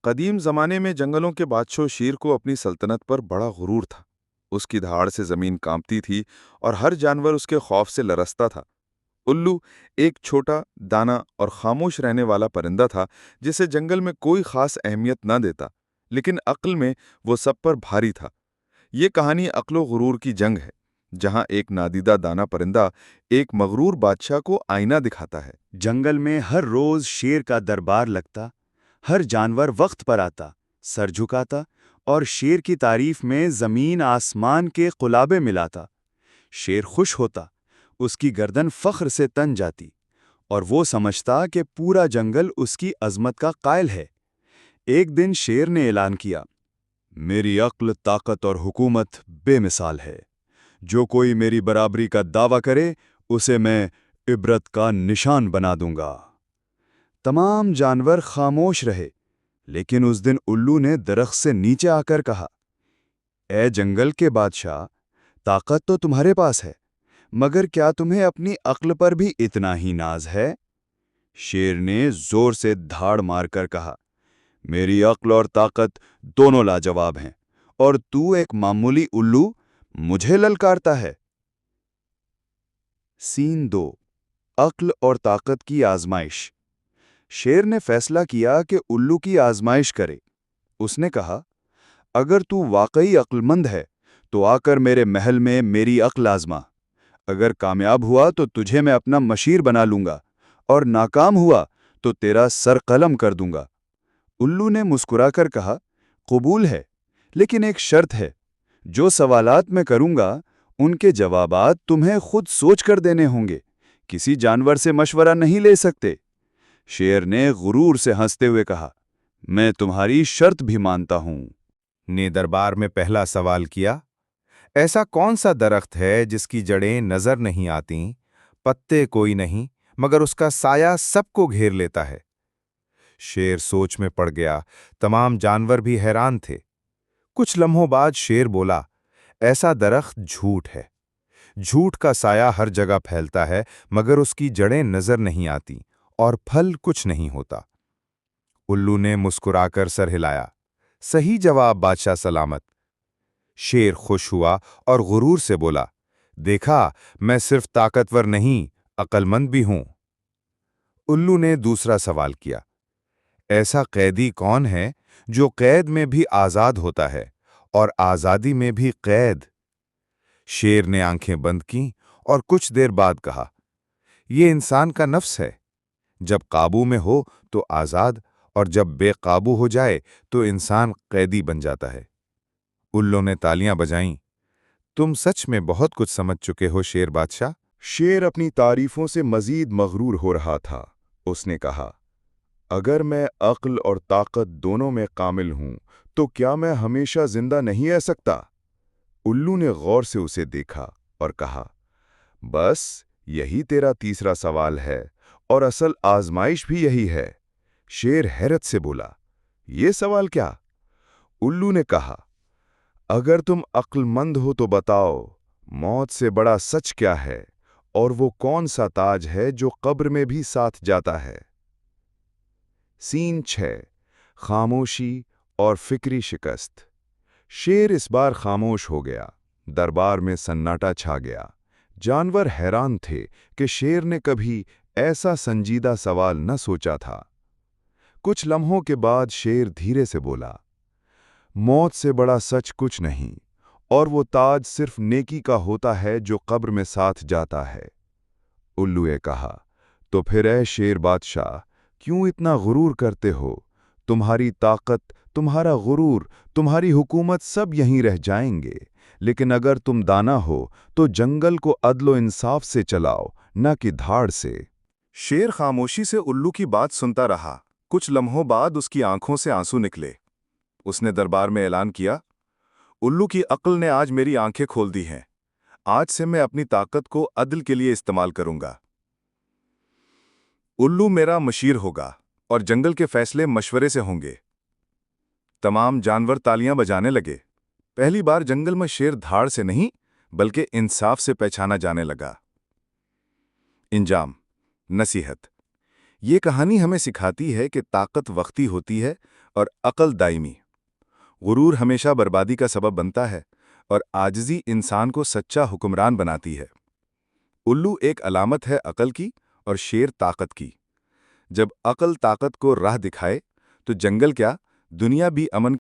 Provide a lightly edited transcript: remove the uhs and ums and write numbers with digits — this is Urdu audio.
قدیم زمانے میں جنگلوں کے بادشاہ شیر کو اپنی سلطنت پر بڑا غرور تھا۔ اس کی دھاڑ سے زمین کانپتی تھی اور ہر جانور اس کے خوف سے لرزتا تھا۔ الو ایک چھوٹا، دانا اور خاموش رہنے والا پرندہ تھا جسے جنگل میں کوئی خاص اہمیت نہ دیتا، لیکن عقل میں وہ سب پر بھاری تھا۔ یہ کہانی عقل و غرور کی جنگ ہے، جہاں ایک نادیدہ دانا پرندہ ایک مغرور بادشاہ کو آئینہ دکھاتا ہے۔ جنگل میں ہر روز شیر کا دربار لگتا، ہر جانور وقت پر آتا، سر جھکاتا اور شیر کی تعریف میں زمین آسمان کے قلابے ملاتا۔ شیر خوش ہوتا، اس کی گردن فخر سے تن جاتی، اور وہ سمجھتا کہ پورا جنگل اس کی عظمت کا قائل ہے۔ ایک دن شیر نے اعلان کیا، میری عقل، طاقت اور حکومت بے مثال ہے۔ جو کوئی میری برابری کا دعویٰ کرے اسے میں عبرت کا نشان بنا دوں گا۔ تمام جانور خاموش رہے، لیکن اس دن الو نے درخت سے نیچے آ کر کہا، اے جنگل کے بادشاہ، طاقت تو تمہارے پاس ہے، مگر کیا تمہیں اپنی عقل پر بھی اتنا ہی ناز ہے؟ شیر نے زور سے دھاڑ مار کر کہا، میری عقل اور طاقت دونوں لاجواب ہیں، اور تو ایک معمولی الو مجھے للکارتا ہے۔ سین 2، عقل اور طاقت کی آزمائش۔ شیر نے فیصلہ کیا کہ الو کی آزمائش کرے۔ اس نے کہا، اگر تو واقعی عقل مند ہے تو آ کر میرے محل میں میری عقل آزما۔ اگر کامیاب ہوا تو تجھے میں اپنا مشیر بنا لوں گا، اور ناکام ہوا تو تیرا سر قلم کر دوں گا۔ الو نے مسکرا کر کہا، قبول ہے، لیکن ایک شرط ہے۔ جو سوالات میں کروں گا ان کے جوابات تمہیں خود سوچ کر دینے ہوں گے، کسی جانور سے مشورہ نہیں لے سکتے۔ شیر نے غرور سے ہنستے ہوئے کہا، میں تمہاری شرط بھی مانتا ہوں۔ نے دربار میں پہلا سوال کیا، ایسا کون سا درخت ہے جس کی جڑیں نظر نہیں آتیں، پتے کوئی نہیں، مگر اس کا سایہ سب کو گھیر لیتا ہے؟ شیر سوچ میں پڑ گیا، تمام جانور بھی حیران تھے۔ کچھ لمحوں بعد شیر بولا، ایسا درخت جھوٹ ہے۔ جھوٹ کا سایہ ہر جگہ پھیلتا ہے، مگر اس کی جڑیں نظر نہیں آتی اور پھل کچھ نہیں ہوتا۔ الو نے مسکرا کر سر ہلایا، صحیح جواب بادشاہ سلامت۔ شیر خوش ہوا اور غرور سے بولا، دیکھا، میں صرف طاقتور نہیں، عقل مند بھی ہوں۔ الو نے دوسرا سوال کیا، ایسا قیدی کون ہے جو قید میں بھی آزاد ہوتا ہے اور آزادی میں بھی قید؟ شیر نے آنکھیں بند کیں اور کچھ دیر بعد کہا، یہ انسان کا نفس ہے۔ جب قابو میں ہو تو آزاد، اور جب بے قابو ہو جائے تو انسان قیدی بن جاتا ہے۔ الو نے تالیاں بجائیں، تم سچ میں بہت کچھ سمجھ چکے ہو شیر بادشاہ۔ شیر اپنی تعریفوں سے مزید مغرور ہو رہا تھا۔ اس نے کہا، اگر میں عقل اور طاقت دونوں میں کامل ہوں تو کیا میں ہمیشہ زندہ نہیں رہ سکتا؟ الو نے غور سے اسے دیکھا اور کہا، بس یہی تیرا تیسرا سوال ہے، اور اصل آزمائش بھی یہی ہے۔ شیر حیرت سے بولا، یہ سوال کیا؟ الو نے کہا، اگر تم عقل مند ہو تو بتاؤ، موت سے بڑا سچ کیا ہے، اور وہ کون سا تاج ہے جو قبر میں بھی ساتھ جاتا ہے؟ سین 6، خاموشی اور فکری شکست۔ شیر اس بار خاموش ہو گیا، دربار میں سناٹا چھا گیا۔ جانور حیران تھے کہ شیر نے کبھی ایسا سنجیدہ سوال نہ سوچا تھا۔ کچھ لمحوں کے بعد شیر دھیرے سے بولا، موت سے بڑا سچ کچھ نہیں، اور وہ تاج صرف نیکی کا ہوتا ہے جو قبر میں ساتھ جاتا ہے۔ الو نے کہا، تو پھر اے شیر بادشاہ، کیوں اتنا غرور کرتے ہو؟ تمہاری طاقت، تمہارا غرور، تمہاری حکومت سب یہیں رہ جائیں گے، لیکن اگر تم دانا ہو تو جنگل کو عدل و انصاف سے چلاؤ، نہ کہ دھاڑ سے۔ شیر خاموشی سے الو کی بات سنتا رہا۔ کچھ لمحوں بعد اس کی آنکھوں سے آنسو نکلے۔ اس نے دربار میں اعلان کیا، الو کی عقل نے آج میری آنکھیں کھول دی ہیں۔ آج سے میں اپنی طاقت کو عدل کے لیے استعمال کروں گا۔ الو میرا مشیر ہوگا، اور جنگل کے فیصلے مشورے سے ہوں گے۔ تمام جانور تالیاں بجانے لگے۔ پہلی بار جنگل میں شیر دھاڑ سے نہیں بلکہ انصاف سے پہچانا جانے لگا۔ انجام، نصیحت۔ یہ کہانی ہمیں سکھاتی ہے کہ طاقت وقتی ہوتی ہے، اور عقل دائمی۔ غرور ہمیشہ بربادی کا سبب بنتا ہے اور عاجزی انسان کو سچا حکمران بناتی ہے۔ الو ایک علامت ہے عقل کی اور شیر طاقت کی۔ جب عقل طاقت کو راہ دکھائے تو جنگل کیا، دنیا بھی امن